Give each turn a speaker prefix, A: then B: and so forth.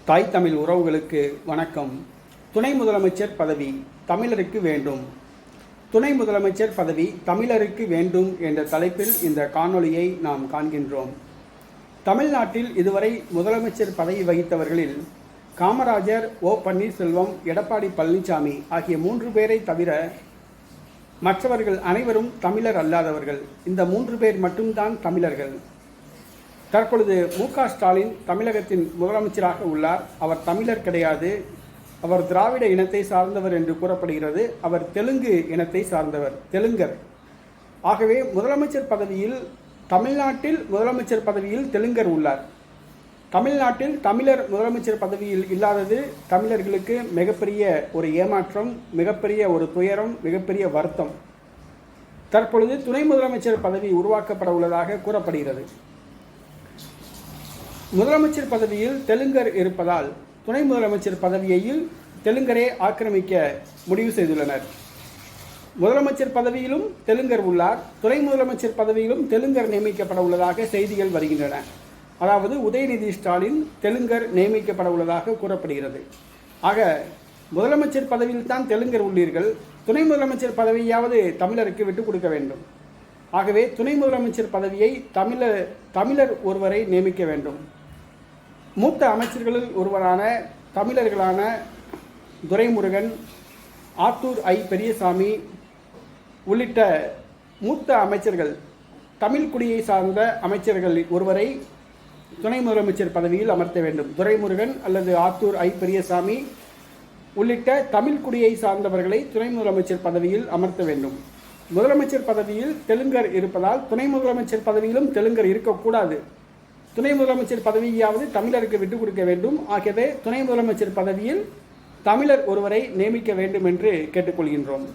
A: தாய் தமிழ் உறவுகளுக்கு வணக்கம். துணை முதலமைச்சர் பதவி தமிழருக்கு வேண்டும். துணை முதலமைச்சர் பதவி தமிழருக்கு வேண்டும் என்ற தலைப்பில் இந்த காணொளியை நாம் காண்கின்றோம். தமிழ்நாட்டில் இதுவரை முதலமைச்சர் பதவி வகித்தவர்களில் காமராஜர், ஓ பன்னீர்செல்வம், எடப்பாடி பழனிசாமி ஆகிய 3 பேரை தவிர மற்றவர்கள் அனைவரும் தமிழர் அல்லாதவர்கள். இந்த 3 பேர் மட்டும்தான் தமிழர்கள். தற்பொழுது மு.க. ஸ்டாலின் தமிழகத்தின் முதலமைச்சராக உள்ளார். அவர் தமிழர் கிடையாது. அவர் திராவிட இனத்தை சார்ந்தவர் என்று கூறப்படுகிறது. அவர் தெலுங்கு இனத்தை சார்ந்தவர், தெலுங்கர். ஆகவே முதலமைச்சர் பதவியில், தமிழ்நாட்டில் முதலமைச்சர் பதவியில் தெலுங்கர் உள்ளார். தமிழ்நாட்டில் தமிழர் முதலமைச்சர் பதவியில் இல்லாதது தமிழர்களுக்கு மிகப்பெரிய ஒரு ஏமாற்றம், மிகப்பெரிய ஒரு துயரம், மிகப்பெரிய வருத்தம். தற்பொழுது துணை முதலமைச்சர் பதவி உருவாக்கப்பட உள்ளதாக கூறப்படுகிறது. முதலமைச்சர் பதவியில் தெலுங்கர் இருப்பதால் துணை முதலமைச்சர் பதவியையில் தெலுங்கரே ஆக்கிரமிக்க முடிவு செய்துள்ளனர். முதலமைச்சர் பதவியிலும் தெலுங்கர் உள்ளார். துணை முதலமைச்சர் பதவியிலும் தெலுங்கர் நியமிக்கப்பட உள்ளதாக செய்திகள் வருகின்றன. அதாவது உதயநிதி ஸ்டாலின் தெலுங்கர் நியமிக்கப்பட உள்ளதாக கூறப்படுகிறது. ஆக முதலமைச்சர் பதவியில் தான் தெலுங்கர் உள்ளீர்கள், துணை முதலமைச்சர் பதவியாவது தமிழருக்கு விட்டுக் கொடுக்க வேண்டும். ஆகவே துணை முதலமைச்சர் பதவியை தமிழர் ஒருவரை நியமிக்க வேண்டும். மூத்த அமைச்சர்களில் ஒருவரான தமிழர்களான துரைமுருகன், ஆத்தூர் ஐ பெரியசாமி உள்ளிட்ட மூத்த அமைச்சர்கள், தமிழ் குடியை சார்ந்த அமைச்சர்கள் ஒருவரை துணை முதலமைச்சர் பதவியில் அமர்த்த வேண்டும். துரைமுருகன் அல்லது ஆத்தூர் ஐ பெரியசாமி உள்ளிட்ட தமிழ் குடியை சார்ந்தவர்களை துணை முதலமைச்சர் பதவியில் அமர்த்த வேண்டும். முதலமைச்சர் பதவியில் தெலுங்கர் இருப்பதால் துணை முதலமைச்சர் பதவியிலும் தெலுங்கர் இருக்கக்கூடாது. துணை முதலமைச்சர் பதவியாவது தமிழருக்கு விட்டுக் கொடுக்க வேண்டும். ஆகவே துணை முதலமைச்சர் பதவியில் தமிழர் ஒருவரை நியமிக்க வேண்டும் என்று கேட்டுக்கொள்கின்றோம்.